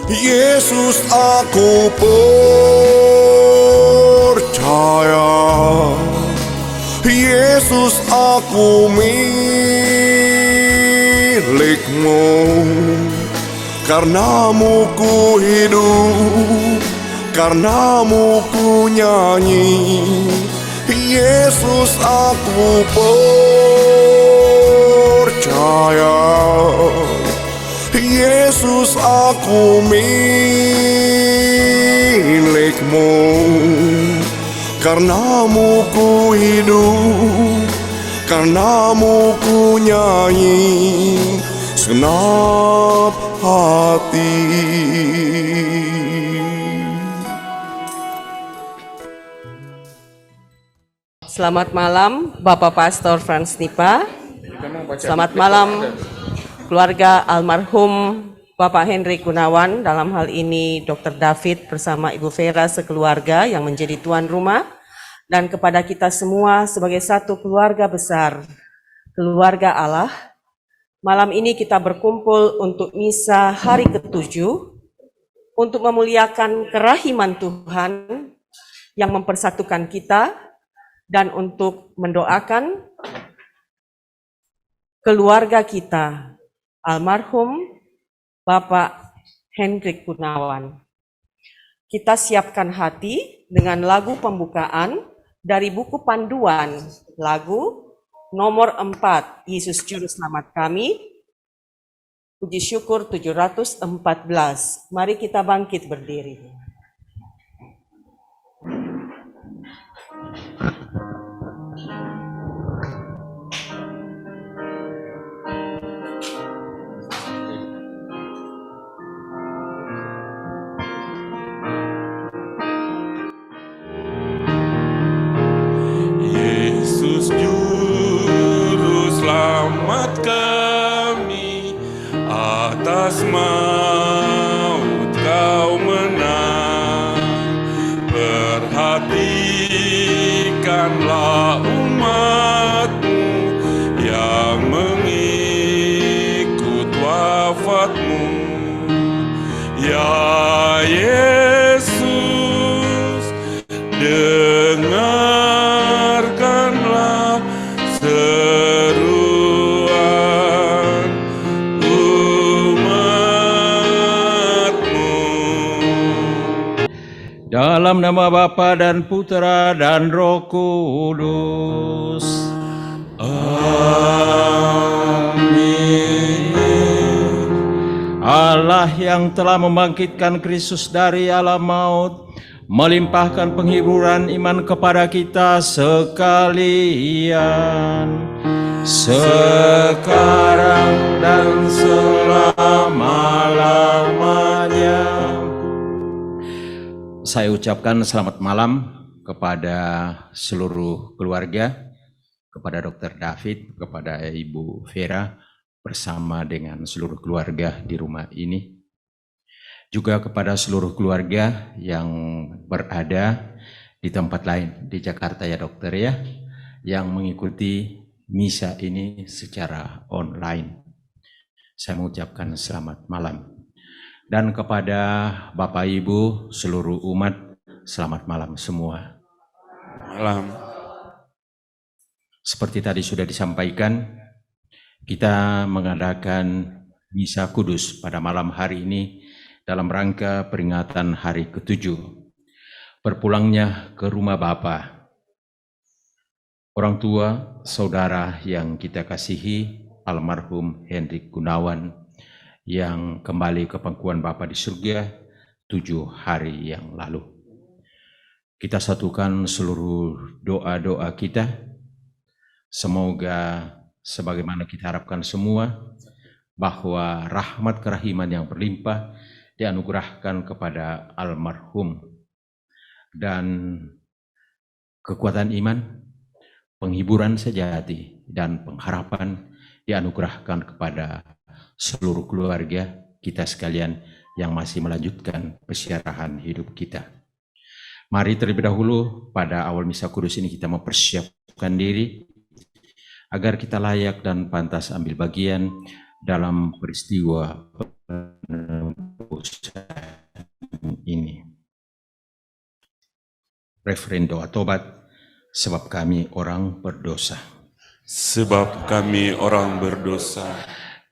Yesus, aku percaya. Yesus, aku milik-Mu. Karena-Mu ku hidup, karena-Mu ku nyanyi. Yesus, aku percaya. Yesus, aku milik-Mu. Karena-Mu ku hidup, karena-Mu ku nyanyi segenap hati. Selamat malam Bapak Pastor Frans Nipa. Selamat malam keluarga almarhum Bapak Henry Gunawan, dalam hal ini Dr. David bersama Ibu Vera sekeluarga yang menjadi tuan rumah, dan kepada kita semua sebagai satu keluarga besar, keluarga Allah. Malam ini kita berkumpul untuk misa hari ke-7 untuk memuliakan kerahiman Tuhan yang mempersatukan kita dan untuk mendoakan keluarga kita, almarhum Bapak Henry Gunawan. Kita siapkan hati dengan lagu pembukaan dari buku panduan, lagu nomor 4, Yesus Juru Selamat Kami, puji syukur 714. Mari kita bangkit berdiri. Yesus Juru Selamat kami, atas maut Kau menang. Perhatikanlah umat-Mu yang mengikut wafat-Mu. Ya Yesus, dengarkanlah seruan umat-Mu. Dalam nama Bapa dan Putera dan Roh Kudus. Amin. Allah yang telah membangkitkan Kristus dari alam maut, melimpahkan penghiburan iman kepada kita sekalian, sekarang dan selama-lamanya. Saya ucapkan selamat malam kepada seluruh keluarga, kepada Dr. David, kepada Ibu Vera, bersama dengan seluruh keluarga di rumah ini. Juga kepada seluruh keluarga yang berada di tempat lain, di Jakarta ya dokter ya, yang mengikuti misa ini secara online. Saya mengucapkan selamat malam. Dan kepada Bapak Ibu, seluruh umat, selamat malam semua. Malam. Seperti tadi sudah disampaikan, kita mengadakan misa kudus pada malam hari ini dalam rangka peringatan hari ke-7 berpulangnya ke rumah Bapa. Orang tua, saudara yang kita kasihi, almarhum Henry Gunawan yang kembali ke pangkuan Bapa di surga 7 hari yang lalu. Kita satukan seluruh doa-doa kita. Semoga sebagaimana kita harapkan semua, bahwa rahmat kerahiman yang berlimpah dianugerahkan kepada almarhum, dan kekuatan iman, penghiburan sejati, dan pengharapan dianugerahkan kepada seluruh keluarga kita sekalian yang masih melanjutkan peziarahan hidup kita. Mari terlebih dahulu pada awal misa kudus ini kita mempersiapkan diri agar kita layak dan pantas ambil bagian dalam peristiwa penebusan referen doa tobat, sebab kami orang berdosa. Sebab kami orang berdosa.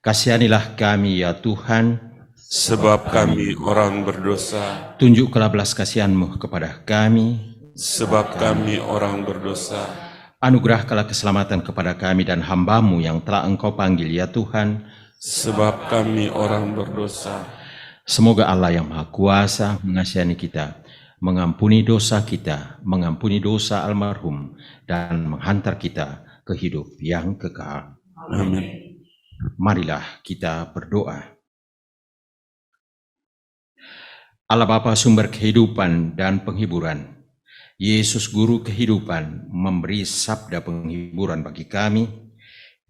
Kasihanilah kami ya Tuhan, Sebab kami orang berdosa. tunjukkanlah belas kasihan-Mu kepada kami, Sebab kami orang berdosa. anugerahkanlah keselamatan kepada kami dan hamba-Mu yang telah Engkau panggil ya Tuhan. Sebab kami orang berdosa. Semoga Allah yang Maha Kuasa mengasihani kita, mengampuni dosa kita, mengampuni dosa almarhum, dan menghantar kita ke hidup yang kekal. Amin. Marilah kita berdoa. Allah Bapa sumber kehidupan dan penghiburan, Yesus Guru kehidupan memberi sabda penghiburan bagi kami.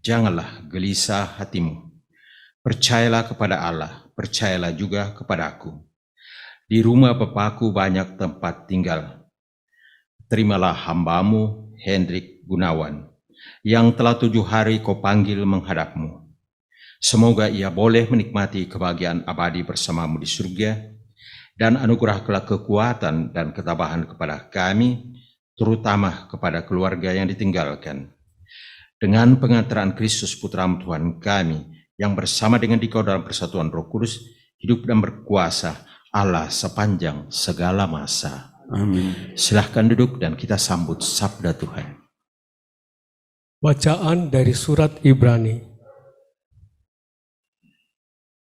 Janganlah gelisah hatimu. Percayalah kepada Allah, percayalah juga kepadaku. Di rumah Bapakku banyak tempat tinggal. Terimalah hamba-Mu Hendrik Gunawan, yang telah 7 hari Kau panggil menghadap-Mu. Semoga ia boleh menikmati kebahagiaan abadi bersama-Mu di surga, dan anugerahkanlah kekuatan dan ketabahan kepada kami, terutama kepada keluarga yang ditinggalkan. Dengan pengantaran Kristus Putra-Mu Tuhan kami, yang bersama dengan Dikau dalam persatuan Roh Kudus, hidup dan berkuasa Allah sepanjang segala masa. Amin. Silahkan duduk dan kita sambut sabda Tuhan. Bacaan dari surat Ibrani.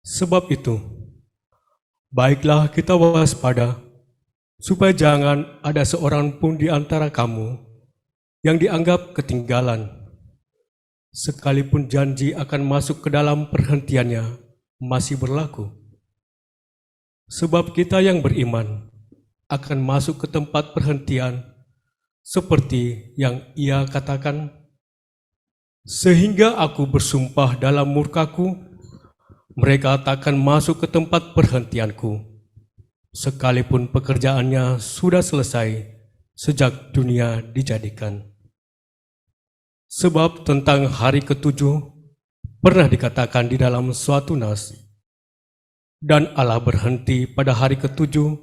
Sebab itu, baiklah kita waspada, supaya jangan ada seorang pun di antara kamu yang dianggap ketinggalan, sekalipun janji akan masuk ke dalam perhentiannya masih berlaku. Sebab kita yang beriman akan masuk ke tempat perhentian seperti yang ia katakan, sehingga aku bersumpah dalam murkaku, mereka takkan masuk ke tempat perhentianku, sekalipun pekerjaannya sudah selesai sejak dunia dijadikan. Sebab tentang hari ketujuh pernah dikatakan di dalam suatu nas, dan Allah berhenti pada hari ketujuh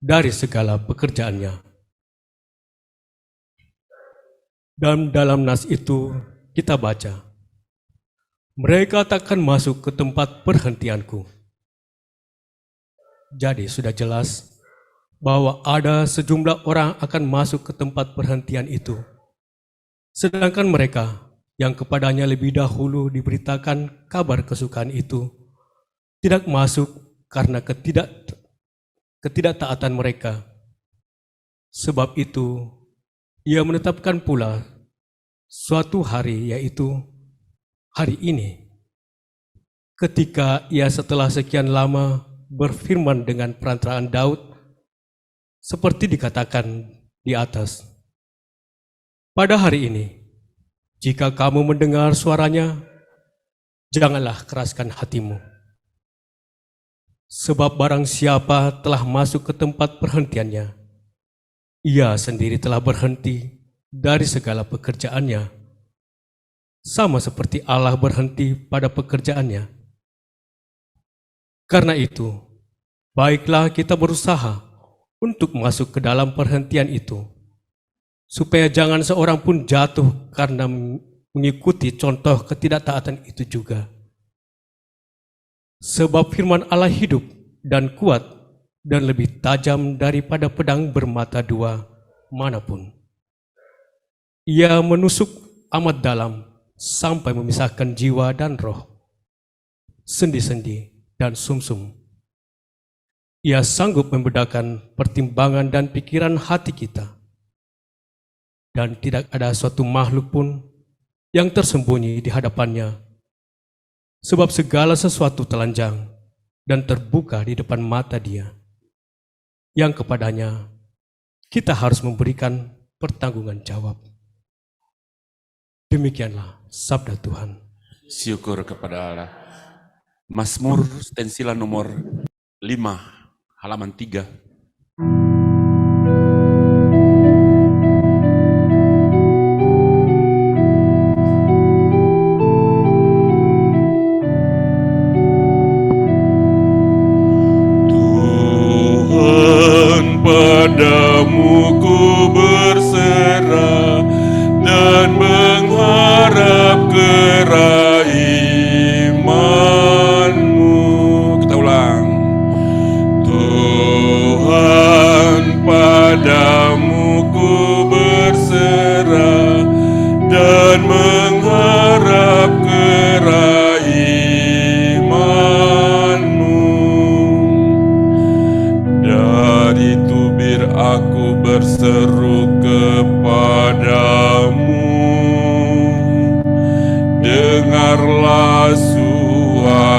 dari segala pekerjaannya. Dan dalam nas itu kita baca, mereka takkan masuk ke tempat perhentianku. Jadi sudah jelas bahwa ada sejumlah orang akan masuk ke tempat perhentian itu, sedangkan mereka yang kepadanya lebih dahulu diberitakan kabar kesukaan itu tidak masuk karena ketidaktaatan mereka. Sebab itu, ia menetapkan pula suatu hari, yaitu hari ini, ketika ia setelah sekian lama berfirman dengan perantaraan Daud, seperti dikatakan di atas. Pada hari ini, jika kamu mendengar suaranya, janganlah keraskan hatimu. Sebab barang siapa telah masuk ke tempat perhentiannya, ia sendiri telah berhenti dari segala pekerjaannya, sama seperti Allah berhenti pada pekerjaannya. Karena itu, baiklah kita berusaha untuk masuk ke dalam perhentian itu, supaya jangan seorang pun jatuh karena mengikuti contoh ketidaktaatan itu juga. Sebab firman Allah hidup dan kuat dan lebih tajam daripada pedang bermata dua manapun. Ia menusuk amat dalam sampai memisahkan jiwa dan roh, sendi-sendi dan sumsum. Ia sanggup membedakan pertimbangan dan pikiran hati kita. Dan tidak ada suatu makhluk pun yang tersembunyi di hadapannya, sebab segala sesuatu telanjang dan terbuka di depan mata Dia, yang kepadanya kita harus memberikan pertanggungan jawab. Demikianlah sabda Tuhan. Syukur kepada Allah. Mazmur stensilan nomor 5, halaman 3. Tuhan, padamu ku berseru kepadamu, dengarlah suaraku,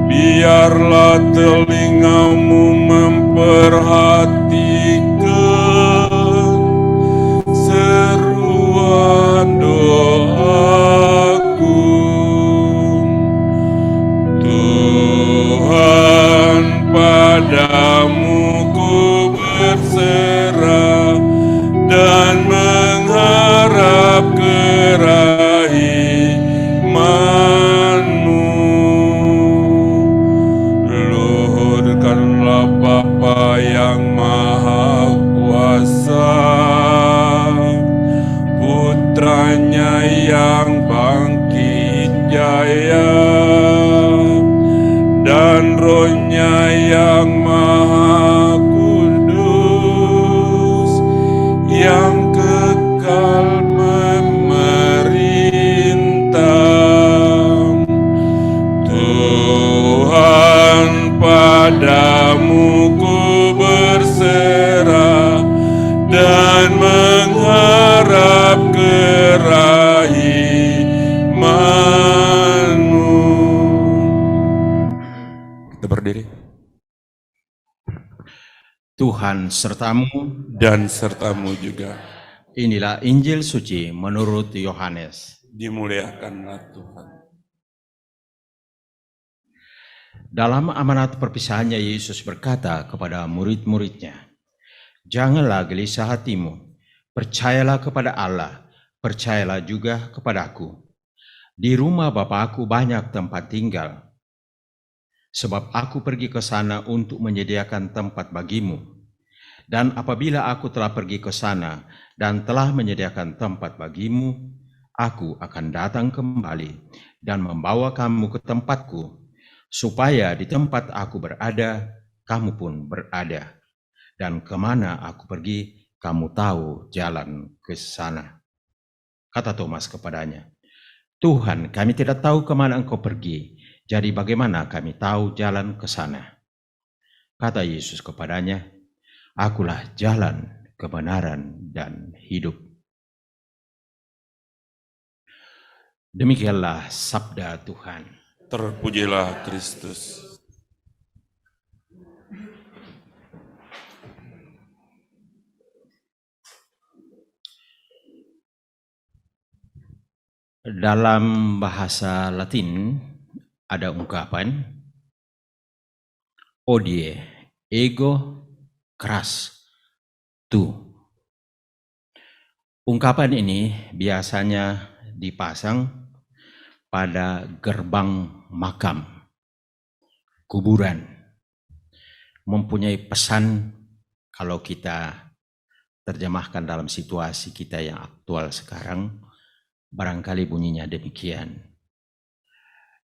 biarlah telingamu memperhatikan seruan doaku. Tuhan, padamu ku berserah dan mengharap kerahiman-Mu. Luhurkanlah Bapa yang Maha Kuasa, Putranya yang bangkit jaya, dan Roh-Nya yang Maha Kudus, yang kekal memerintah. Tuhan, padamu ku berserah dan mengharap kerahiman-Mu. Kita berdiri. Tuhan sertamu. Dan sertamu juga. Inilah Injil suci menurut Yohanes. Dimuliakanlah Tuhan. Dalam amanat perpisahannya, Yesus berkata kepada murid-muridnya, "Janganlah gelisah hatimu, percayalah kepada Allah, percayalah juga kepadaku. Di rumah Bapa-Ku banyak tempat tinggal. Sebab Aku pergi ke sana untuk menyediakan tempat bagimu. Dan apabila Aku telah pergi ke sana dan telah menyediakan tempat bagimu, Aku akan datang kembali dan membawa kamu ke tempatku, supaya di tempat Aku berada, kamu pun berada. Dan kemana Aku pergi, kamu tahu jalan ke sana." Kata Thomas kepadanya, "Tuhan, kami tidak tahu kemana Engkau pergi, jadi bagaimana kami tahu jalan ke sana?" Kata Yesus kepadanya, "Akulah jalan, kebenaran, dan hidup." Demikianlah sabda Tuhan. Terpujilah Kristus. Dalam bahasa Latin ada ungkapan odie ego cras tu. Ungkapan ini biasanya dipasang pada gerbang makam, kuburan. Mempunyai pesan, kalau kita terjemahkan dalam situasi kita yang aktual sekarang, barangkali bunyinya demikian.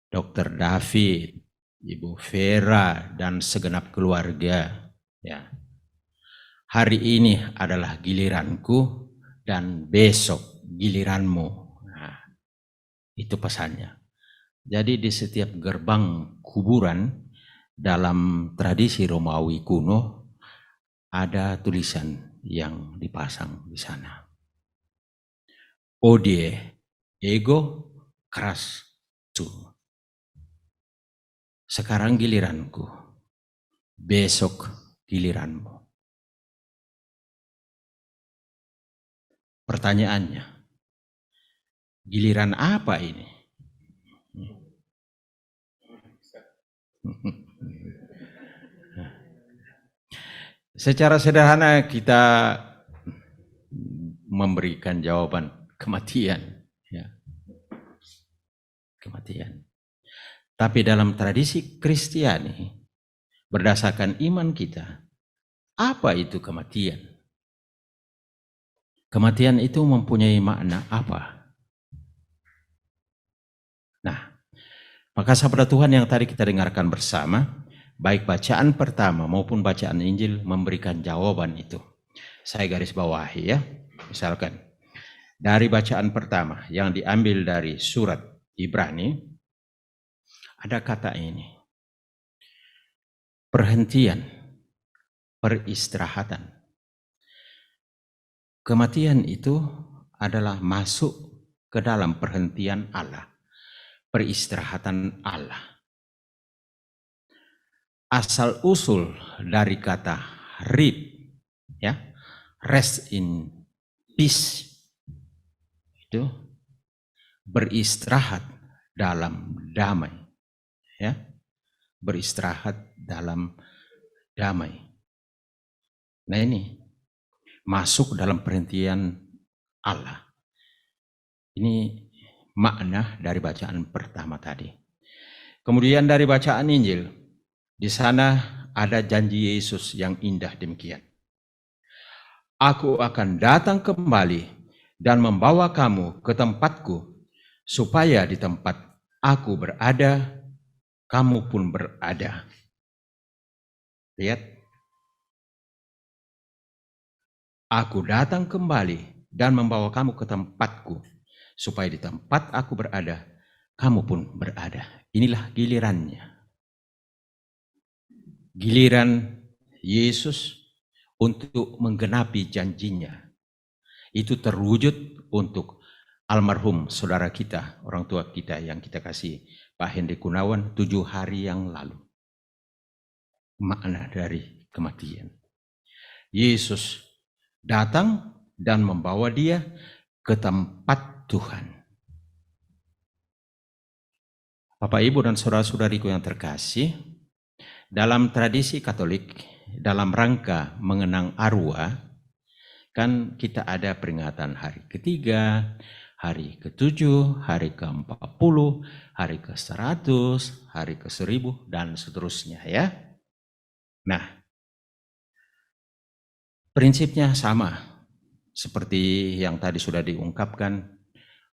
Dr. David, Ibu Vera, dan segenap keluarga, ya, hari ini adalah giliranku dan besok giliranmu. Nah, itu pesannya. Jadi di setiap gerbang kuburan dalam tradisi Romawi kuno ada tulisan yang dipasang di sana. Odie ego cras tu. Sekarang giliranku, besok giliranmu. Pertanyaannya, giliran apa ini? Secara sederhana kita memberikan jawaban kematian, ya. Kematian. Tapi dalam tradisi Kristiani, berdasarkan iman kita, apa itu kematian? Kematian itu mempunyai makna apa? Nah, maka sabda Tuhan yang tadi kita dengarkan bersama, baik bacaan pertama maupun bacaan Injil memberikan jawaban itu. Saya garis bawahi ya. Misalkan dari bacaan pertama yang diambil dari surat Ibrani, ada kata ini. Perhentian peristirahatan. Kematian itu adalah masuk ke dalam perhentian Allah, peristirahatan Allah. Asal usul dari kata rib, ya, rest in peace, itu beristirahat dalam damai, ya, beristirahat dalam damai. Nah, ini masuk dalam perhentian Allah. Ini makna dari bacaan pertama tadi. Kemudian dari bacaan Injil, di sana ada janji Yesus yang indah demikian. Aku akan datang kembali dan membawa kamu ke tempatku, supaya di tempat aku berada, kamu pun berada. Lihat. Aku datang kembali dan membawa kamu ke tempatku, supaya di tempat aku berada, kamu pun berada. Inilah gilirannya. Giliran Yesus untuk menggenapi janjinya. Itu terwujud untuk almarhum saudara kita, orang tua kita yang kita kasih, Pak Henry Gunawan, 7 hari yang lalu. Makna dari kematian. Yesus datang dan membawa dia ke tempat Tuhan. Bapak, Ibu, dan saudara-saudariku yang terkasih, dalam tradisi Katolik, dalam rangka mengenang arwah, kan kita ada peringatan hari ketiga, hari ke-7, hari ke-40, hari ke-100, hari ke-1000, dan seterusnya, ya. Nah, prinsipnya sama seperti yang tadi sudah diungkapkan,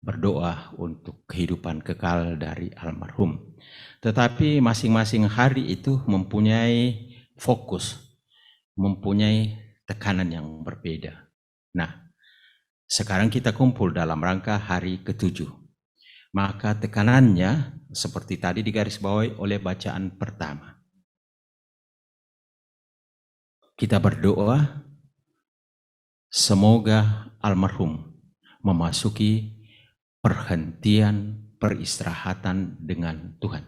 berdoa untuk kehidupan kekal dari almarhum. Tetapi masing-masing hari itu mempunyai fokus, mempunyai tekanan yang berbeda. Nah, sekarang kita kumpul dalam rangka hari ke-7. Maka tekanannya seperti tadi digarisbawahi oleh bacaan pertama. Kita berdoa semoga almarhum memasuki perhentian peristirahatan dengan Tuhan.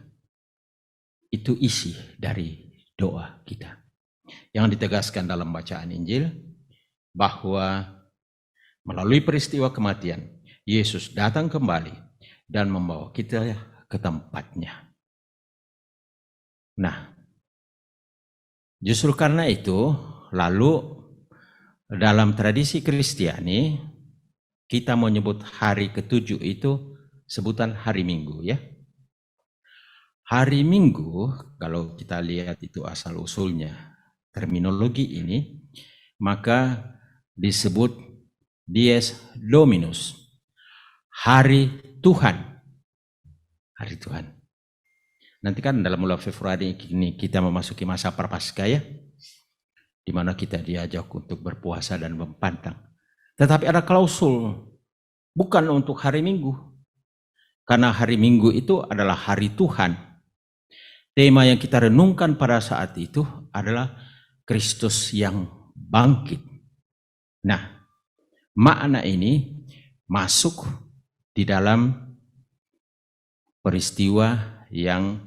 Itu isi dari doa kita. Yang ditegaskan dalam bacaan Injil bahwa melalui peristiwa kematian, Yesus datang kembali dan membawa kita ke tempatnya. Nah, justru karena itu, lalu dalam tradisi Kristiani, kita menyebut hari ke-7 itu sebutan hari Minggu, ya. Hari Minggu, kalau kita lihat itu asal-usulnya terminologi ini, maka disebut Dies Dominus, hari Tuhan. Hari Tuhan. Nanti kan dalam bulan Februari ini kita memasuki masa Prapaskah, ya, di mana kita diajak untuk berpuasa dan mempantang. Tetapi ada klausul, bukan untuk hari Minggu. Karena hari Minggu itu adalah hari Tuhan. Tema yang kita renungkan pada saat itu adalah Kristus yang bangkit. Nah, makna ini masuk di dalam peristiwa yang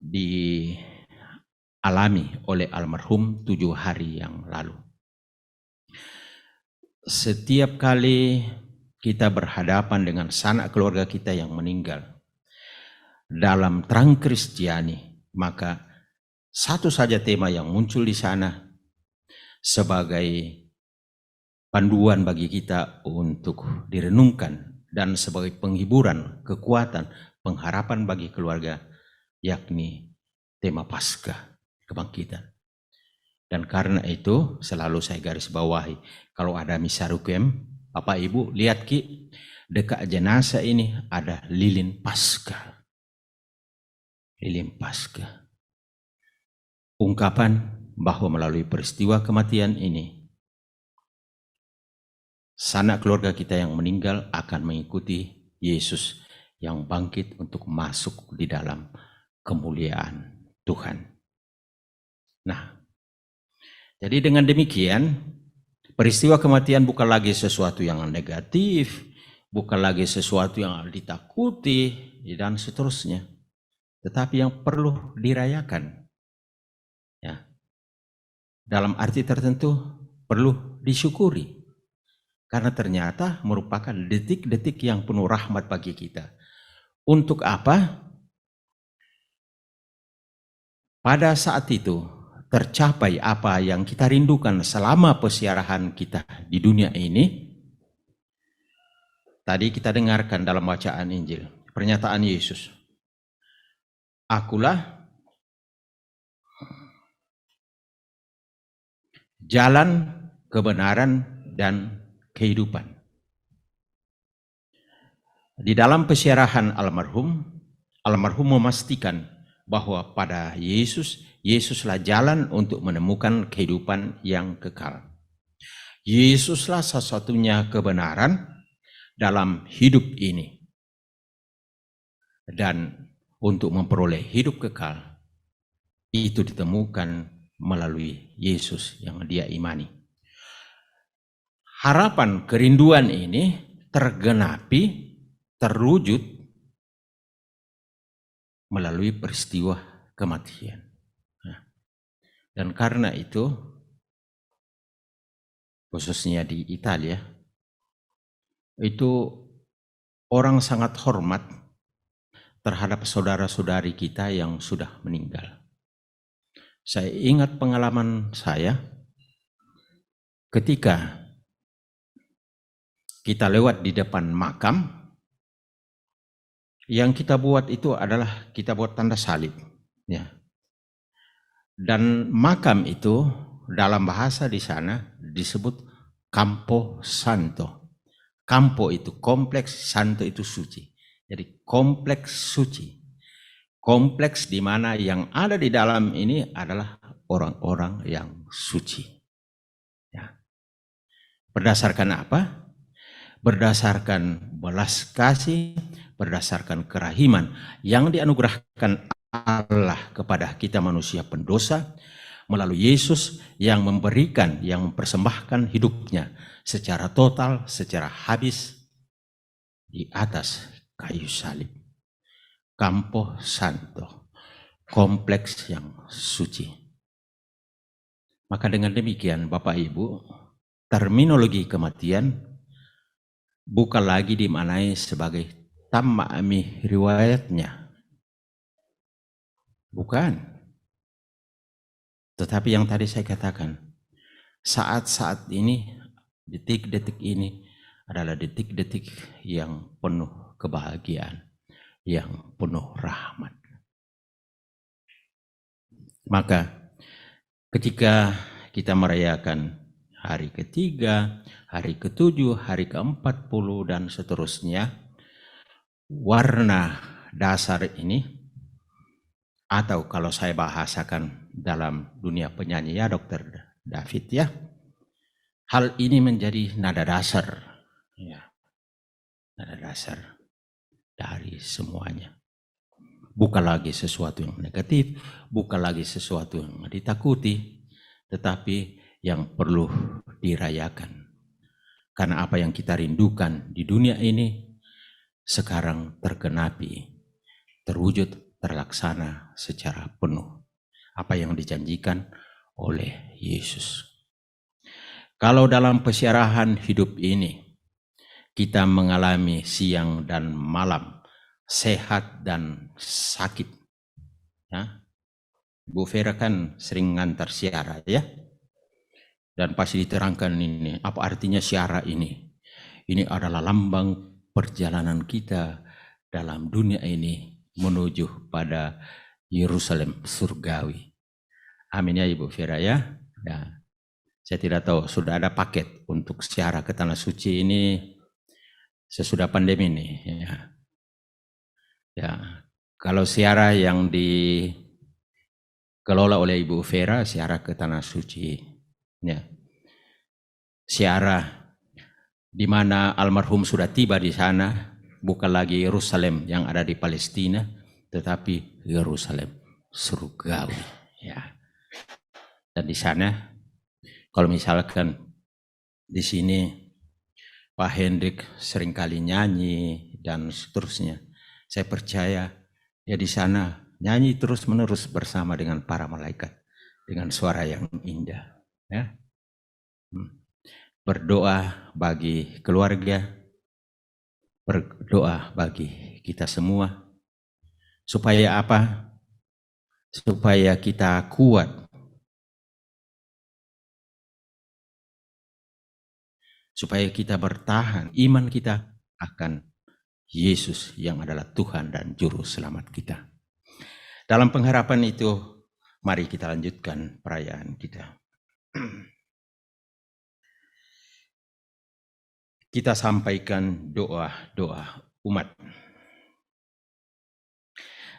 dialami oleh almarhum 7 hari yang lalu. Setiap kali kita berhadapan dengan sanak keluarga kita yang meninggal dalam terang Kristiani, maka satu saja tema yang muncul di sana sebagai panduan bagi kita untuk direnungkan dan sebagai penghiburan, kekuatan, pengharapan bagi keluarga, yakni tema Paskah, kebangkitan. Dan karena itu selalu saya garis bawahi, kalau ada misa requiem, Bapak Ibu lihat Ki, dekat jenazah ini ada lilin Paskah. Lilin Paskah. Ungkapan bahwa melalui peristiwa kematian ini, sanak keluarga kita yang meninggal akan mengikuti Yesus yang bangkit untuk masuk di dalam kemuliaan Tuhan. Nah, Jadi dengan demikian, peristiwa kematian bukan lagi sesuatu yang negatif, bukan lagi sesuatu yang ditakuti, dan seterusnya. Tetapi yang perlu dirayakan. Ya. Dalam arti tertentu perlu disyukuri. Karena ternyata merupakan detik-detik yang penuh rahmat bagi kita. Untuk apa? Pada saat itu tercapai apa yang kita rindukan selama pesiarahan kita di dunia ini. Tadi kita dengarkan dalam bacaan Injil, pernyataan Yesus. Akulah jalan, kebenaran, dan kehidupan. Di dalam pesiarahan almarhum memastikan bahwa pada Yesuslah jalan untuk menemukan kehidupan yang kekal. Yesuslah satu-satunya kebenaran dalam hidup ini. Dan untuk memperoleh hidup kekal, itu ditemukan melalui Yesus yang dia imani. Harapan kerinduan ini tergenapi, terwujud melalui peristiwa kematian. Dan karena itu, khususnya di Italia, itu orang sangat hormat terhadap saudara-saudari kita yang sudah meninggal. Saya ingat pengalaman saya ketika kita lewat di depan makam, yang kita buat itu adalah kita buat tanda salib, ya. Dan makam itu dalam bahasa di sana disebut Campo Santo. Campo itu kompleks, Santo itu suci. Jadi kompleks suci. Kompleks di mana yang ada di dalam ini adalah orang-orang yang suci. Ya. Berdasarkan apa? Berdasarkan belas kasih, berdasarkan kerahiman yang dianugerahkan Allah kepada kita manusia pendosa melalui Yesus yang memberikan, yang mempersembahkan hidupnya secara total, secara habis di atas kayu salib. Campo Santo, kompleks yang suci. Maka dengan demikian Bapak Ibu, terminologi kematian bukan lagi dimaknai sebagai tamami riwayatnya. Bukan. Tetapi yang tadi saya katakan, saat-saat ini, detik-detik ini adalah detik-detik yang penuh kebahagiaan, yang penuh rahmat. Maka ketika kita merayakan hari ketiga, hari ketujuh, hari ke-40 dan seterusnya, warna dasar ini, atau kalau saya bahasakan dalam dunia penyanyi ya Dr. David ya, hal ini menjadi nada dasar, ya, nada dasar dari semuanya. Bukan lagi sesuatu yang negatif, bukan lagi sesuatu yang ditakuti, tetapi yang perlu dirayakan. Karena apa yang kita rindukan di dunia ini sekarang tergenapi, terwujud, terlaksana secara penuh. Apa yang dijanjikan oleh Yesus. Kalau dalam pesiarahan hidup ini kita mengalami siang dan malam, sehat dan sakit, ya. Bu Vera kan sering ngantar siara ya, dan pasti diterangkan ini apa artinya siara ini. Ini adalah lambang perjalanan kita dalam dunia ini menuju pada Yerusalem surgawi. Amin ya Ibu Vera ya. Ya. Saya tidak tahu sudah ada paket untuk siara ke Tanah Suci ini sesudah pandemi ini. Ya. Ya. Kalau siara yang dikelola oleh Ibu Vera, siara ke Tanah Suci. Ya. Siara di mana almarhum sudah tiba di sana. Bukan lagi Yerusalem yang ada di Palestina, tetapi Yerusalem surgawi. Ya. Dan di sana Kalau misalkan di sini Pak Hendrik seringkali nyanyi dan seterusnya, saya percaya ya di sana nyanyi terus-menerus bersama dengan para malaikat dengan suara yang indah. Ya. Berdoa bagi keluarga, berdoa bagi kita semua, supaya apa? Supaya kita kuat, supaya kita bertahan, iman kita akan Yesus yang adalah Tuhan dan Juru Selamat kita. Dalam pengharapan itu, mari kita lanjutkan perayaan kita. Kita sampaikan doa-doa umat.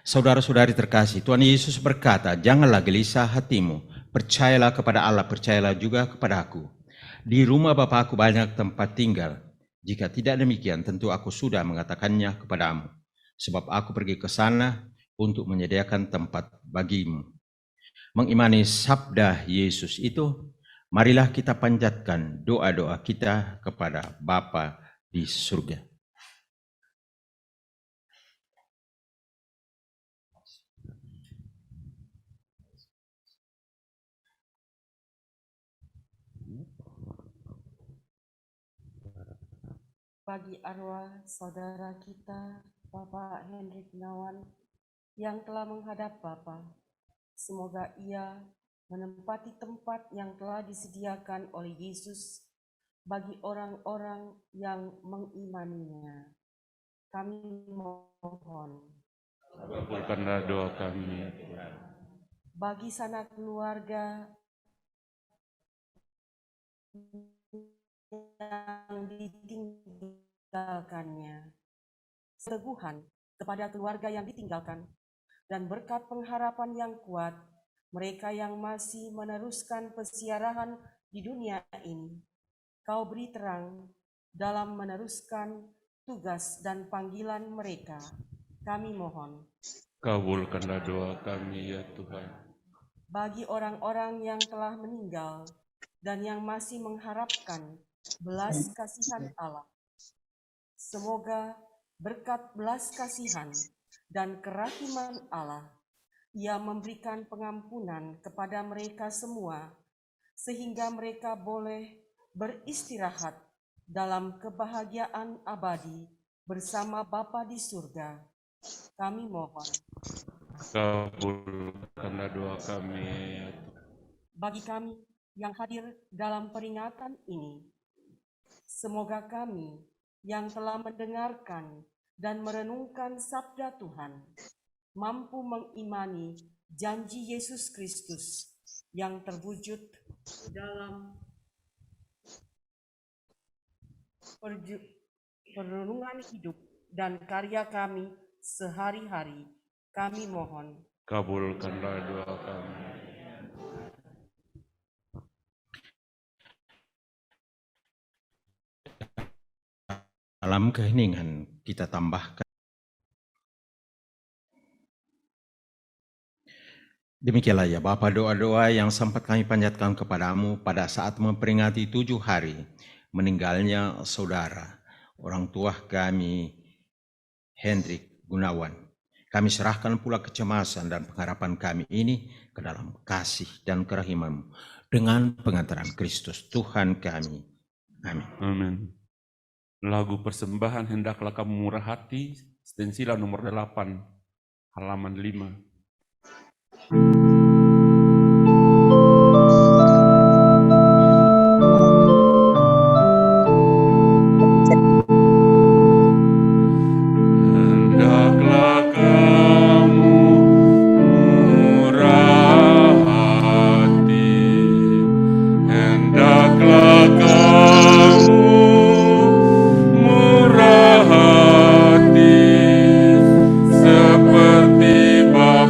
Saudara-saudari terkasih, Tuhan Yesus berkata, janganlah gelisah hatimu, percayalah kepada Allah, percayalah juga kepada aku. Di rumah Bapa-Ku banyak tempat tinggal. Jika tidak demikian, tentu aku sudah mengatakannya kepadamu. Sebab aku pergi ke sana untuk menyediakan tempat bagimu. Mengimani sabda Yesus itu, marilah kita panjatkan doa-doa kita kepada Bapa di surga. Bagi arwah saudara kita, Bapak Henry Gunawan, yang telah menghadap Bapa, semoga ia menempati tempat yang telah disediakan oleh Yesus bagi orang-orang yang mengimaninya. Kami mohon. Kabulkanlah doa kami. Bagi sanak keluarga yang ditinggalkannya, teguhan kepada keluarga yang ditinggalkan, dan berkat pengharapan yang kuat, mereka yang masih meneruskan pesiarahan di dunia ini, Kau beri terang dalam meneruskan tugas dan panggilan mereka. Kami mohon. Kabulkanlah doa kami ya Tuhan. Bagi orang-orang yang telah meninggal dan yang masih mengharapkan belas kasihan Allah, semoga berkat belas kasihan dan kerahiman Allah, Ia memberikan pengampunan kepada mereka semua, sehingga mereka boleh beristirahat dalam kebahagiaan abadi bersama Bapa di surga. Kami mohon. Kabulkanlah doa kami ya Tuhan. Bagi kami yang hadir dalam peringatan ini, semoga kami yang telah mendengarkan dan merenungkan sabda Tuhan mampu mengimani janji Yesus Kristus yang terwujud dalam perenungan hidup dan karya kami sehari-hari. Kami mohon. Kabulkanlah doa kami. Dalam keheningan kita tambahkan. Demikianlah ya Bapa, doa-doa yang sempat kami panjatkan kepadamu pada saat memperingati 7 hari meninggalnya saudara, orang tua kami, Hendrik Gunawan. Kami serahkan pula kecemasan dan pengharapan kami ini ke dalam kasih dan kerahiman-Mu dengan pengantaran Kristus Tuhan kami. Amin. Amin. Lagu persembahan hendaklah kamu murah hati, stensila nomor 8, halaman 5. Hendaklah kamu murah hati, hendaklah kamu murah hati, seperti Bapa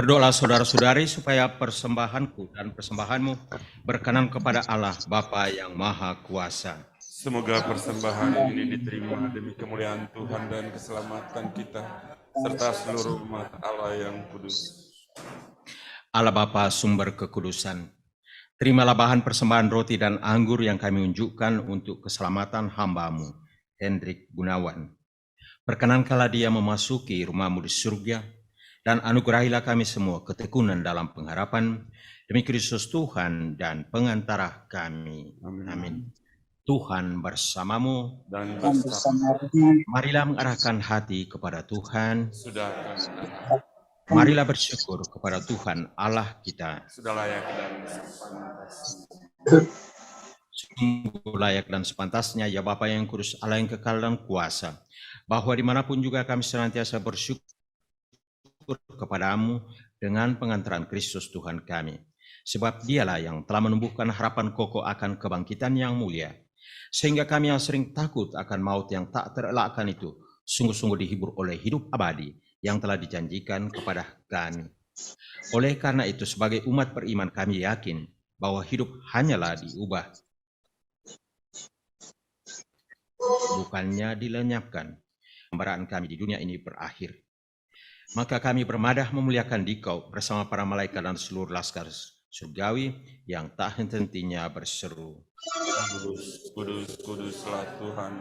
Berdoalah saudara-saudari supaya persembahanku dan persembahanmu berkenan kepada Allah Bapa yang Maha Kuasa. Semoga persembahan ini diterima demi kemuliaan Tuhan dan keselamatan kita, serta seluruh umat Allah yang kudus. Allah Bapa sumber kekudusan, terimalah bahan persembahan roti dan anggur yang kami unjukkan untuk keselamatan hamba-Mu, Hendrik Gunawan. Perkenankanlah dia memasuki rumah-Mu di surga, dan anugerahilah kami semua ketekunan dalam pengharapan demi Kristus Tuhan dan pengantara kami. Amin. Tuhan bersamamu, Dan bersama marilah mengarahkan hati kepada Tuhan. sudah Marilah bersyukur kepada Tuhan Allah kita. sudah layak dan sepantas. Sungguh layak dan sepantasnya ya Bapa yang kudus, Allah yang kekal dan kuasa, bahwa dimanapun juga kami senantiasa bersyukur kepadamu dengan pengantaran Kristus Tuhan kami. Sebab dialah yang telah menumbuhkan harapan kokoh akan kebangkitan yang mulia, sehingga kami yang sering takut akan maut yang tak terelakkan itu, sungguh-sungguh dihibur oleh hidup abadi yang telah dijanjikan kepada kami. Oleh karena itu, sebagai umat beriman kami yakin bahwa hidup hanyalah diubah, bukannya dilenyapkan. Gambaran kami di dunia ini berakhir. Maka kami bermadah memuliakan Dikau bersama para malaikat dan seluruh laskar surgawi yang tak henti-hentinya berseru. Kudus, kudus, kuduslah Tuhan,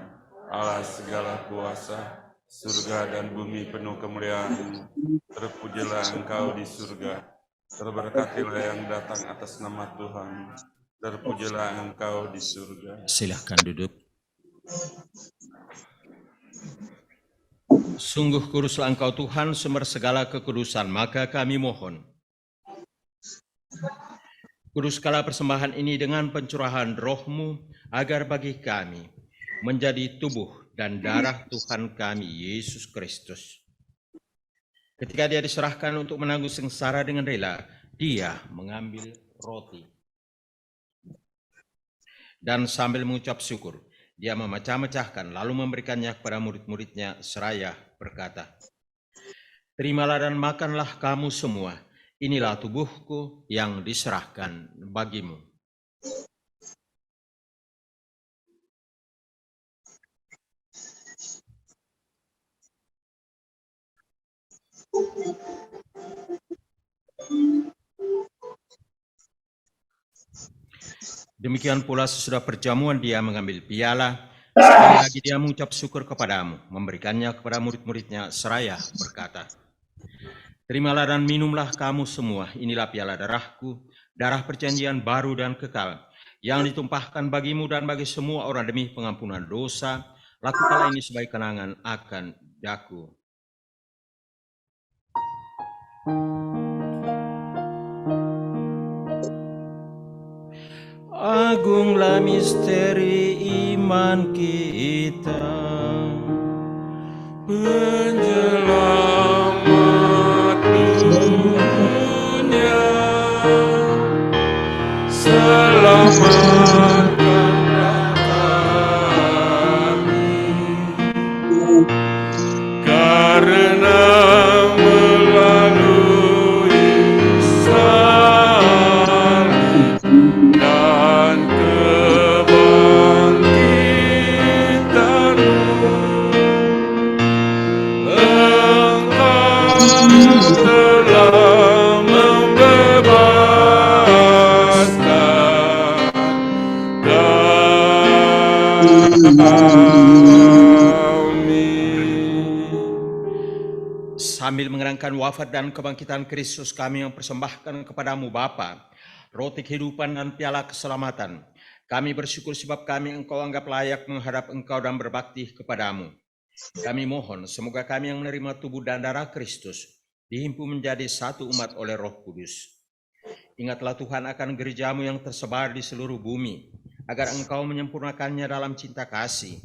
Allah segala kuasa, surga dan bumi penuh kemuliaan. Terpujilah Engkau di surga, terberkatilah yang datang atas nama Tuhan. Terpujilah Engkau di surga. Silahkan duduk. Sungguh kuduslah Engkau Tuhan, sumber segala kekudusan, maka kami mohon, kuduskanlah persembahan ini dengan pencurahan roh-Mu, agar bagi kami menjadi tubuh dan darah Tuhan kami, Yesus Kristus. Ketika dia diserahkan untuk menanggung sengsara dengan rela, dia mengambil roti. Dan sambil mengucap syukur, dia memecah-mecahkan lalu memberikannya kepada murid-muridnya seraya berkata, terimalah dan makanlah kamu semua, inilah tubuhku yang diserahkan bagimu. Demikian pula sesudah perjamuan dia mengambil piala, sekali lagi dia mengucap syukur kepadamu, memberikannya kepada murid-muridnya seraya berkata, terimalah dan minumlah kamu semua, inilah piala darahku, darah perjanjian baru dan kekal, yang ditumpahkan bagimu dan bagi semua orang demi pengampunan dosa. Lakukanlah ini sebagai kenangan akan daku. Agunglah misteri iman kita, Penyelamat dunia, selamatkanlah kami, karena melalui salib dan kebangkitan-Mu, Engkau telah membebaskan kami. Sambil mengenangkan wafat dan kebangkitan Kristus, kami yang persembahkan kepadamu Bapa, roti kehidupan dan piala keselamatan. Kami bersyukur sebab kami Engkau anggap layak menghadap Engkau dan berbakti kepadamu. Kami mohon semoga kami yang menerima tubuh dan darah Kristus dihimpun menjadi satu umat oleh Roh Kudus. Ingatlah Tuhan akan gereja-Mu yang tersebar di seluruh bumi, agar Engkau menyempurnakannya dalam cinta kasih,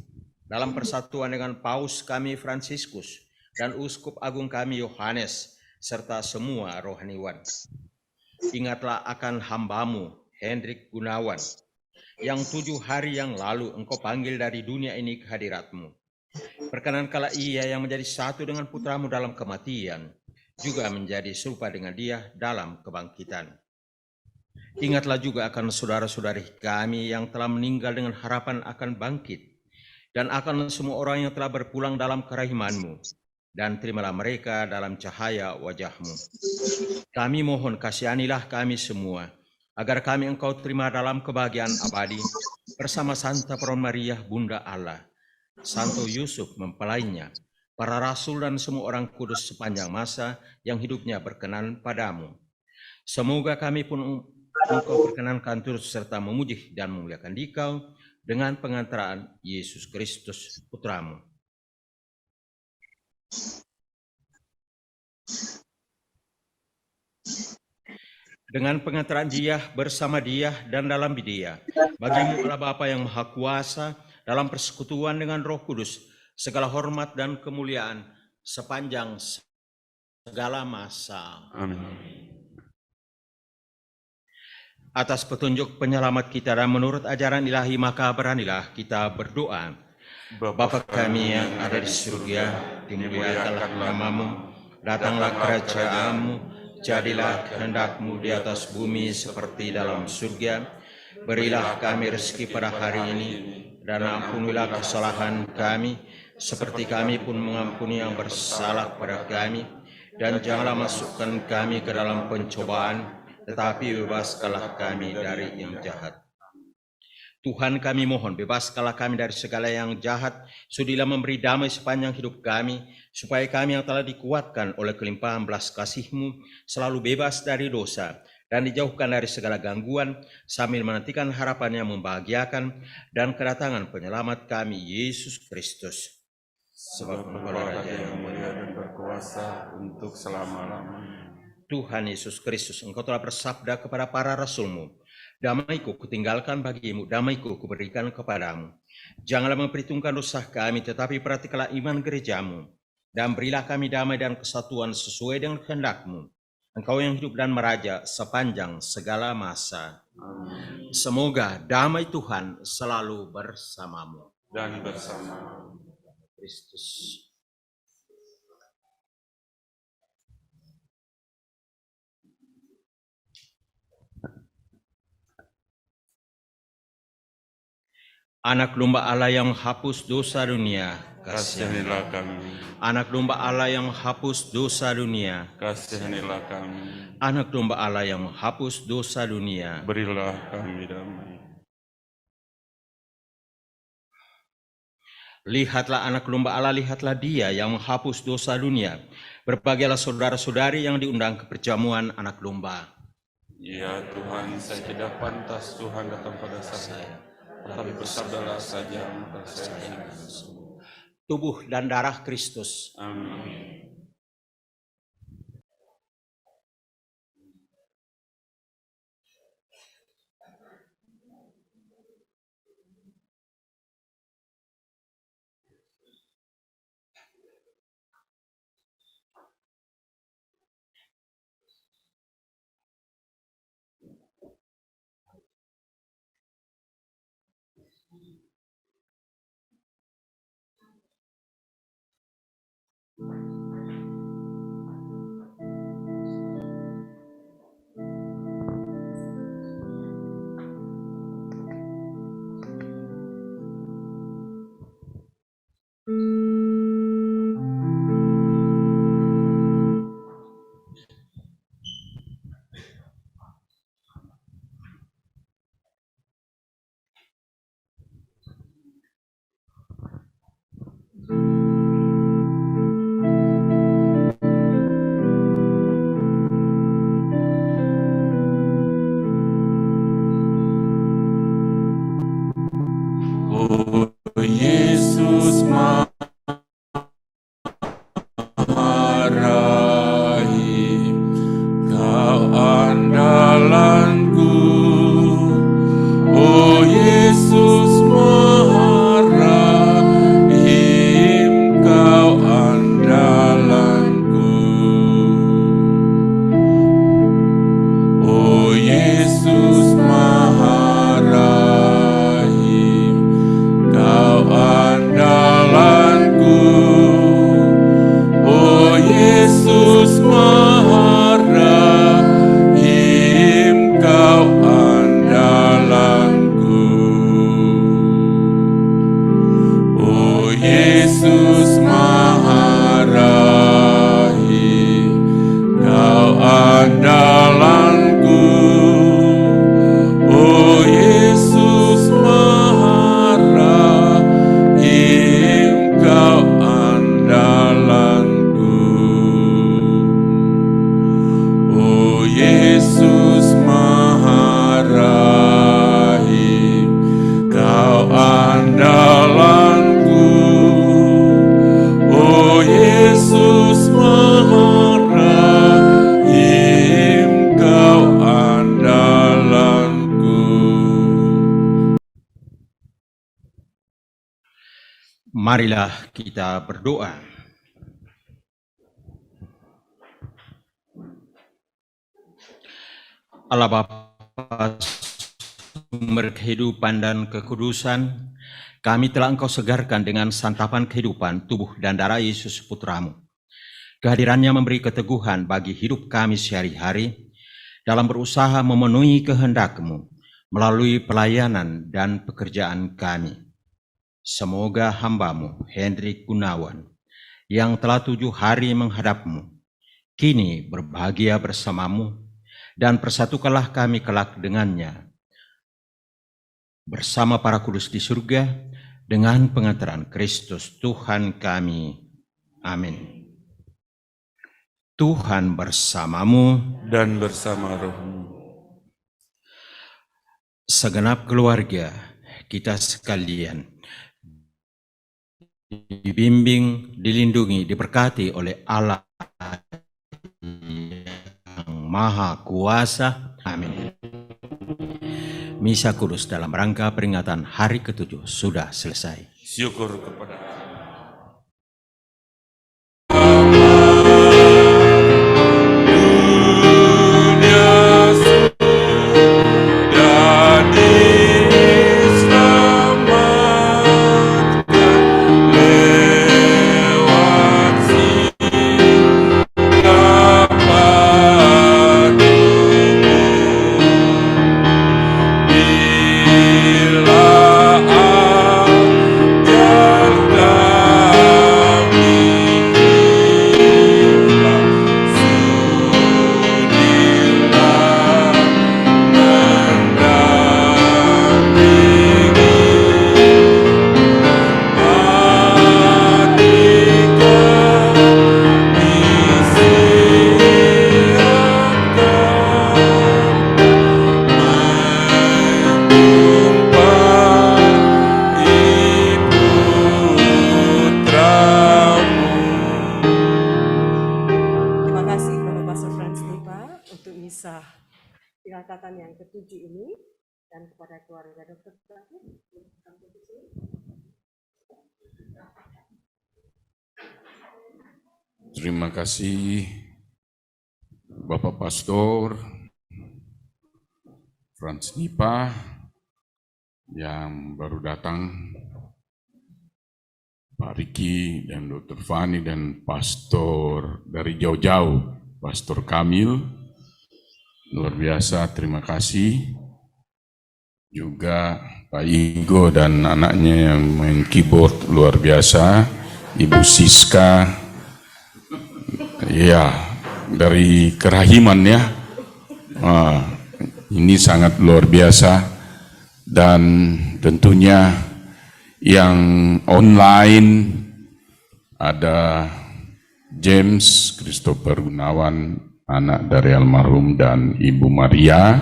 dalam persatuan dengan Paus kami Fransiskus dan Uskup Agung kami Yohanes, serta semua rohaniwan. Ingatlah akan hamba-Mu Hendrik Gunawan, yang 7 hari yang lalu Engkau panggil dari dunia ini ke hadirat-Mu. Perkenankanlah ia yang menjadi satu dengan putra-Mu dalam kematian, juga menjadi serupa dengan Dia dalam kebangkitan. Ingatlah juga akan saudara-saudari kami yang telah meninggal dengan harapan akan bangkit, dan akan semua orang yang telah berpulang dalam kerahiman-Mu, dan terimalah mereka dalam cahaya wajah-Mu. Kami mohon kasihanilah kami semua, agar kami Engkau terima dalam kebahagiaan abadi, bersama Santa Peron Maria, Bunda Allah, Santo Yusuf mempelainya, para rasul dan semua orang kudus sepanjang masa yang hidupnya berkenan padamu. Semoga kami pun Engkau perkenankan turut serta memuji dan memuliakan Dikau dengan pengantaraan Yesus Kristus Putramu. Dengan pengantaraan Dia, bersama Dia, dan dalam Dia, bagimu Allah Bapa yang Maha Kuasa, dalam persekutuan dengan Roh Kudus, segala hormat dan kemuliaan sepanjang segala masa. Amin. Atas petunjuk penyelamat kita dan menurut ajaran ilahi, maka beranilah kita berdoa. Bapa kami yang ada di surga, dimuliakanlah namamu, datanglah kerajaan-Mu, jadilah kehendak-Mu di atas bumi seperti dalam surga. Berilah kami rezeki pada hari ini, dan ampunilah kesalahan kami, seperti kami pun mengampuni yang bersalah kepada kami. Dan janganlah masukkan kami ke dalam pencobaan, tetapi bebaskanlah kami dari yang jahat. Tuhan, kami mohon, bebaskanlah kami dari segala yang jahat, sudilah memberi damai sepanjang hidup kami, supaya kami yang telah dikuatkan oleh kelimpahan belas kasih-Mu selalu bebas dari dosa dan dijauhkan dari segala gangguan, sambil menantikan harapan yang membahagiakan dan kedatangan penyelamat kami, Yesus Kristus. Sebab Engkau Raja yang mulia dan berkuasa untuk selama-lamanya. Tuhan Yesus Kristus, Engkau telah bersabda kepada para rasul-Mu, damai-Ku kutinggalkan bagimu, damai-Ku kuberikan kepadamu. Janganlah memperhitungkan dosa kami, tetapi perhatikanlah iman gereja-Mu, dan berilah kami damai dan kesatuan sesuai dengan kehendak-Mu. Engkau yang hidup dan meraja sepanjang segala masa. Amin. Semoga damai Tuhan selalu bersamamu. Dan bersama Kristus. Anak domba Allah yang menghapus dosa dunia, kasihanilah kami. Anak domba Allah yang menghapus dosa dunia, Kasihanilah kami. Anak domba Allah yang menghapus dosa dunia, Berilah kami damai. Lihatlah anak domba Allah, lihatlah Dia yang menghapus dosa dunia. Berbahagialah saudara-saudari yang diundang ke perjamuan anak domba. Ya Tuhan, saya tidak pantas Tuhan datang pada saya. Tetapi bersabdalah saja, maka saya akan sembuh. Tubuh dan darah Kristus. Amin. Yesus Maharahim, Kau andalanku. Oh Yesus Maharahim, Kau andalanku. Oh Yesus Maharahim, Kau andalanku. Marilah kita berdoa. Allah Bapa, sumber kehidupan dan kekudusan, kami telah Engkau segarkan dengan santapan kehidupan tubuh dan darah Yesus Putramu. Kehadirannya memberi keteguhan bagi hidup kami sehari-hari dalam berusaha memenuhi kehendak-Mu melalui pelayanan dan pekerjaan kami. Semoga hamba-Mu, Henry Gunawan, yang telah 7 hari menghadap-Mu, kini berbahagia bersama-Mu, dan persatukanlah kami kelak dengannya, bersama para kudus di surga, dengan pengantaran Kristus Tuhan kami. Amin. Tuhan bersamamu dan bersama rohmu. Segenap keluarga kita sekalian dibimbing, dilindungi, diberkati oleh Allah yang Maha Kuasa. Amin. Misa Kudus dalam rangka peringatan hari ke-7 sudah selesai. Syukur kepada pengangkatan yang ke-7 ini, dan kepada keluarga Dr. David. Terima kasih Bapak Pastor Frans Nipa yang baru datang, Pak Riki dan Dr. Fani dan Pastor dari jauh-jauh, Pastor Kamil. Luar biasa, terima kasih. Juga Pak Igo dan anaknya yang main keyboard, luar biasa. Ibu Siska, ya dari Kerahiman ya. Ini sangat luar biasa. Dan tentunya yang online ada James Christopher Gunawan, anak dari almarhum, dan Ibu Maria,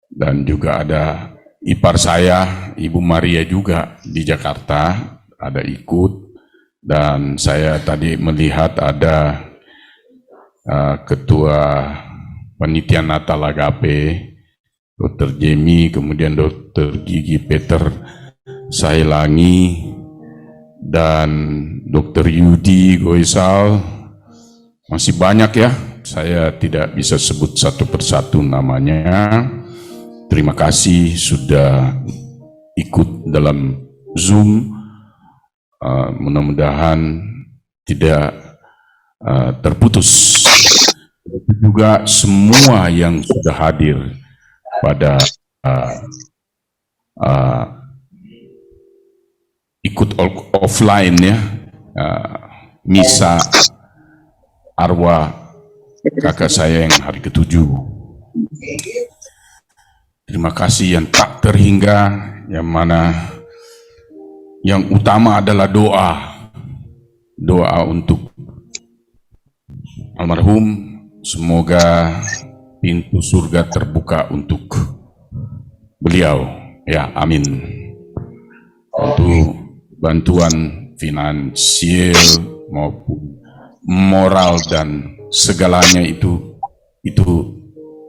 dan juga ada ipar saya, Ibu Maria juga di Jakarta, ada ikut. Dan saya tadi melihat ada Ketua Panitia Natal Agape, Dr. Jemi, kemudian Dr. Gigi Peter Sailangi, dan Dr. Yudi Goisal. Masih banyak ya, saya tidak bisa sebut satu persatu namanya. Terima kasih sudah ikut dalam Zoom. Mudah-mudahan tidak terputus. Juga semua yang sudah hadir pada ikut offline ya, misa arwah kakak saya yang hari ke-7. Terima kasih yang tak terhingga, yang mana yang utama adalah doa. Doa untuk almarhum, semoga pintu surga terbuka untuk beliau. Ya, amin. Untuk bantuan finansial maupun moral dan segalanya itu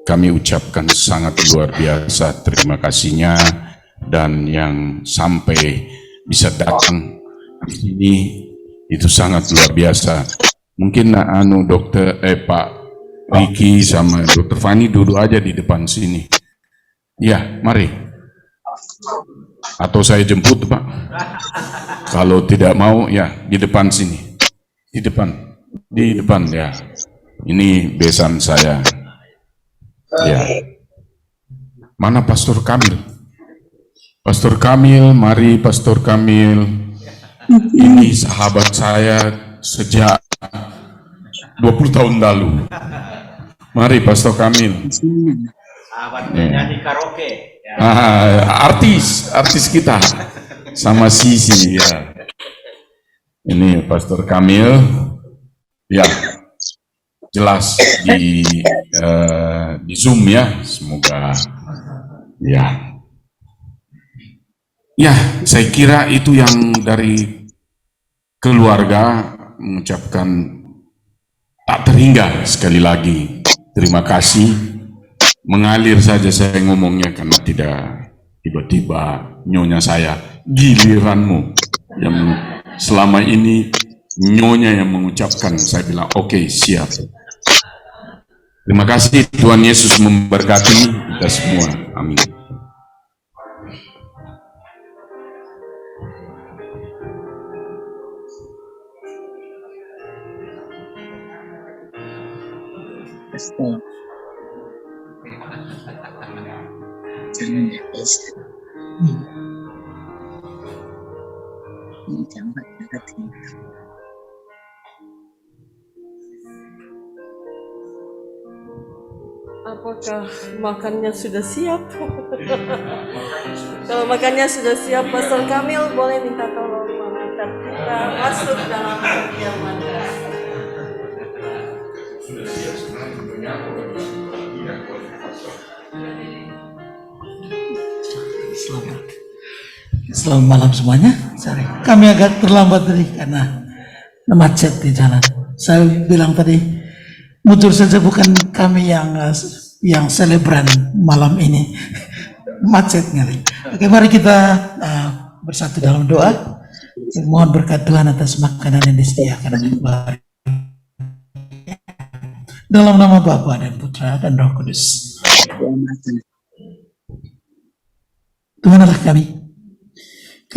kami ucapkan sangat luar biasa terima kasihnya. Dan yang sampai bisa datang Ini itu sangat luar biasa. Mungkin Pak Riki sama Dr. Fani duduk aja di depan sini. Ya, mari. Atau saya jemput, Pak. Kalau tidak mau, ya di depan sini. Di depan ya. Ini besan saya. Ya. Mana Pastor Kamil? Pastor Kamil, mari Pastor Kamil. Ini sahabat saya sejak 20 tahun lalu. Mari Pastor Kamil. Sahabat penyanyi karaoke. Ya. Artis kita sama Sisi ya. Ini Pastor Kamil. Ya. Jelas di Zoom ya, semoga ya. Ya, saya kira itu yang dari keluarga mengucapkan tak terhingga sekali lagi. Terima kasih. Mengalir saja saya ngomongnya karena tidak tiba-tiba nyonya saya, giliranmu yang selama ini nyonya yang mengucapkan, saya bilang oke, siap. Terima kasih, Tuhan Yesus memberkati kita semua. Amin. Jangan nangis. Jangan hati. Apakah makannya sudah siap? Kalau makannya sudah siap, Pastor Kamil boleh minta tolong mengantar kita masuk dalam kediaman. Selamat malam semuanya. Sorry. Kami agak terlambat tadi karena macet di jalan. Saya bilang tadi, muncul saja bukan kami yang selebran malam ini. Macet kali. Oke, mari kita bersatu dalam doa. Mohon berkat Tuhan atas makanan yang disediakan dalam nama Bapa dan Putra dan Roh Kudus. Tuhan Allah kami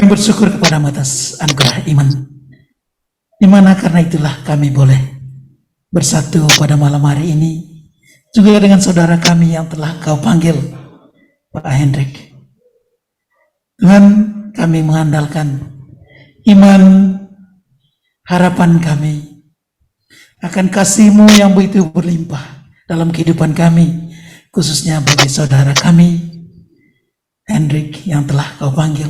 bersyukur kepadamu atas anugerah iman, di mana karena itulah kami boleh bersatu pada malam hari ini, juga dengan saudara kami yang telah Kau panggil, Pak Hendrik. Tuhan, kami mengandalkan iman, harapan kami akan kasih-Mu yang begitu berlimpah dalam kehidupan kami, khususnya bagi saudara kami Hendrik yang telah Kau panggil.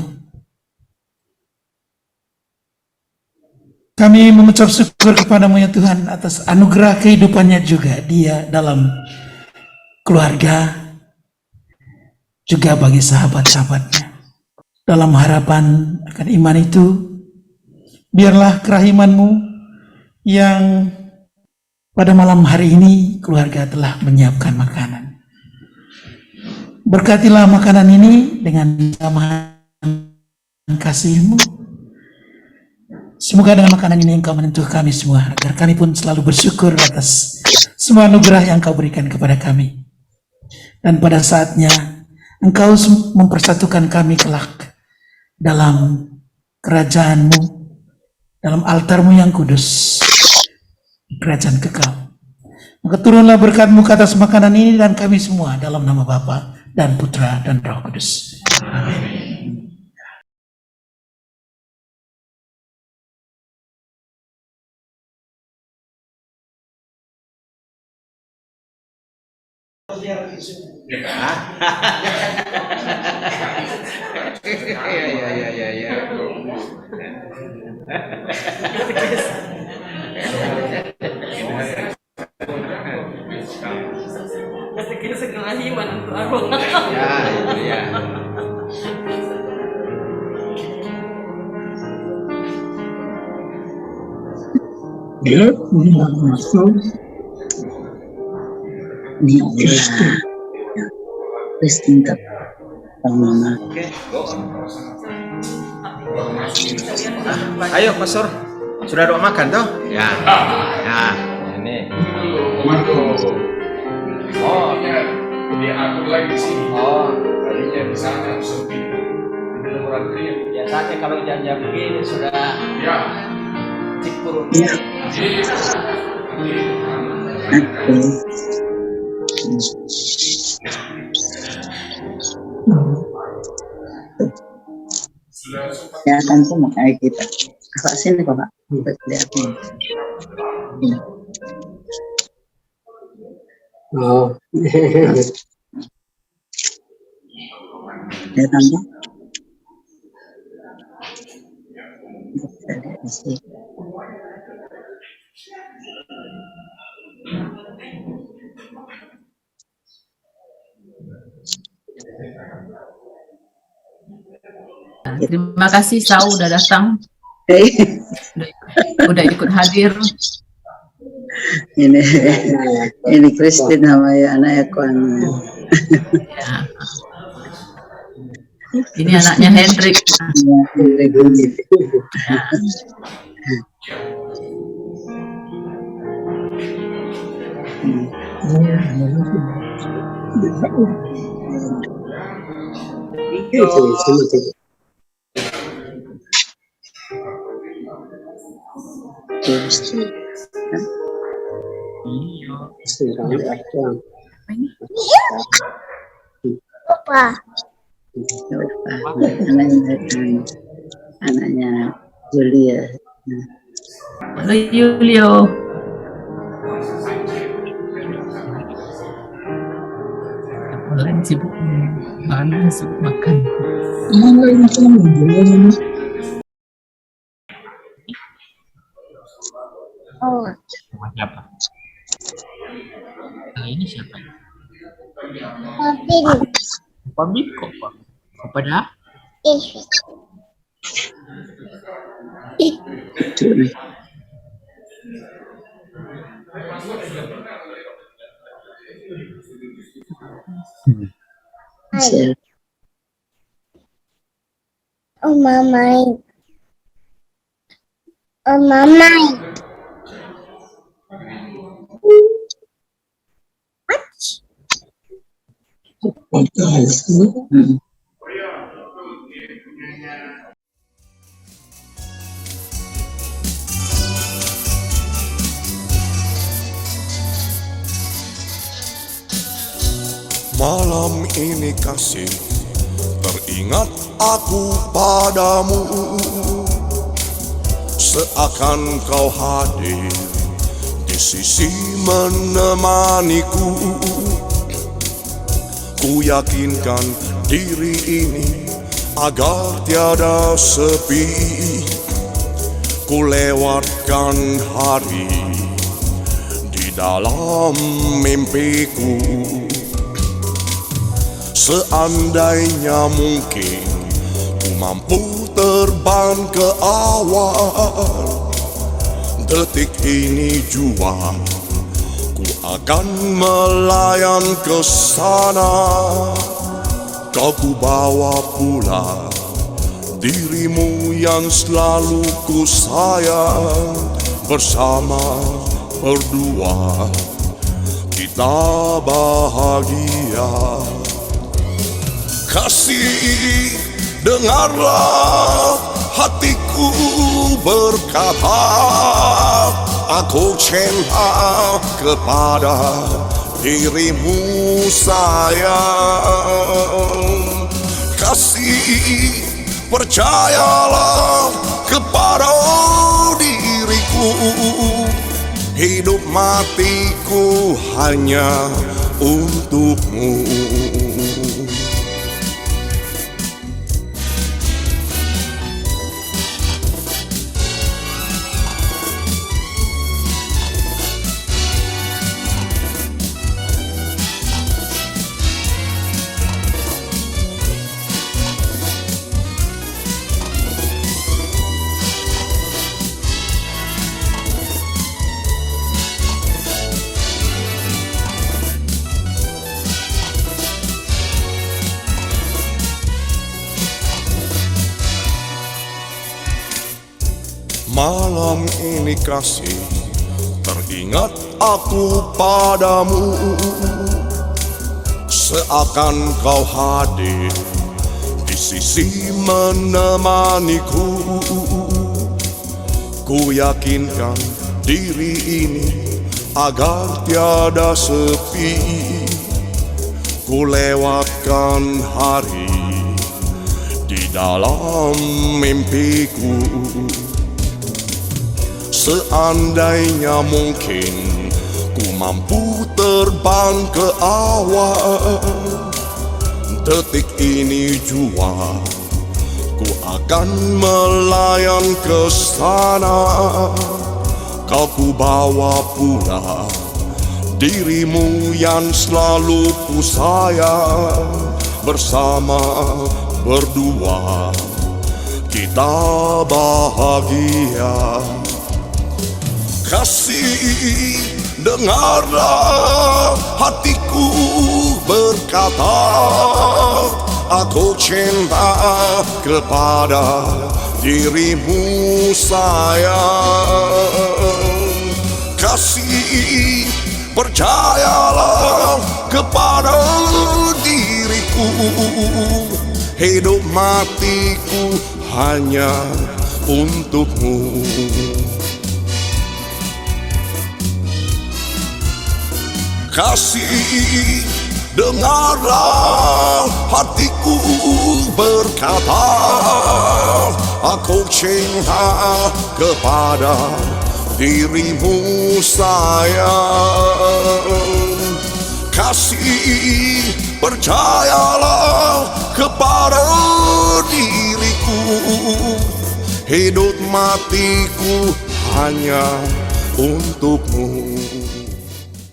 Kami mengucap syukur kepadamu ya Tuhan atas anugerah kehidupannya juga dia dalam keluarga, juga bagi sahabat-sahabatnya. Dalam harapan akan iman itu, biarlah kerahiman-Mu yang pada malam hari ini keluarga telah menyiapkan makanan. Berkatilah makanan ini dengan kasih-Mu. Semoga dengan makanan ini Engkau menyentuh kami semua, agar kami pun selalu bersyukur atas semua anugerah yang Engkau berikan kepada kami. Dan pada saatnya Engkau mempersatukan kami kelak dalam kerajaan-Mu, dalam altar-Mu yang kudus, kerajaan kekal. Maka turunlah berkat-Mu ke atas makanan ini dan kami semua dalam nama Bapa dan Putra dan Roh Kudus. Amin. Ketika segala iman untuk arwah. Ya, itu ya. Dia masuk di Kristen. Kristen tak mama. Ayo Pastor, sudah doa makan toh? Ya. Ya, ini. Oh, diatur lagi di sini. Oh, tadinya di sana sepi. Di laboratorium. Biasanya kalau jam-jam begini sudah Ya. cikur. Ya kan semua kayak kita. Kakak sini kakak, untuk lihatin. Oh. Ya tante. Bisa lihat di sini. Terima kasih Sau udah datang, udah ikut hadir. Ini Christine sama ya anak Ekwan. Ya. Ini anaknya Hendrik. Anaknya Julia. Halo Julio. Orang sibuk mana sibuk makan. Sama siapa? Ini siapa? Mobil. Pak Biko, Pak. Kepada Oh mamai. Oh mamai. Malam ini kasih, teringat aku padamu, seakan kau hadir di sisi menemaniku. Ku yakinkan diri ini agar tiada sepi, ku lewatkan hari di dalam mimpiku. Seandainya mungkin ku mampu terbang ke awal, detik ini jua ku akan melayan ke sana. Kau ku bawa pula dirimu yang selalu ku sayang. Bersama berdua kita bahagia. Kasih, dengarlah hatiku berkata, aku cinta kepada dirimu sayang. Kasih, percayalah kepada diriku, hidup matiku hanya untukmu. Malam ini kasih, teringat aku padamu, seakan kau hadir di sisi menemaniku. Ku yakinkan diri ini agar tiada sepi, ku lewatkan hari di dalam mimpiku. Seandainya mungkin ku mampu terbang ke awal, detik ini jua ku akan melayan ke sana. Kau ku bawa pula dirimu yang selalu ku sayang. Bersama berdua kita bahagia. Kasih, dengarlah hatiku berkata, aku cinta kepada dirimu sayang. Kasih, percayalah kepada diriku, hidup matiku hanya untukmu. Kasih, dengarlah hatiku berkata, aku cinta kepada dirimu sayang. Kasih, percayalah kepada diriku, hidup matiku hanya untukmu.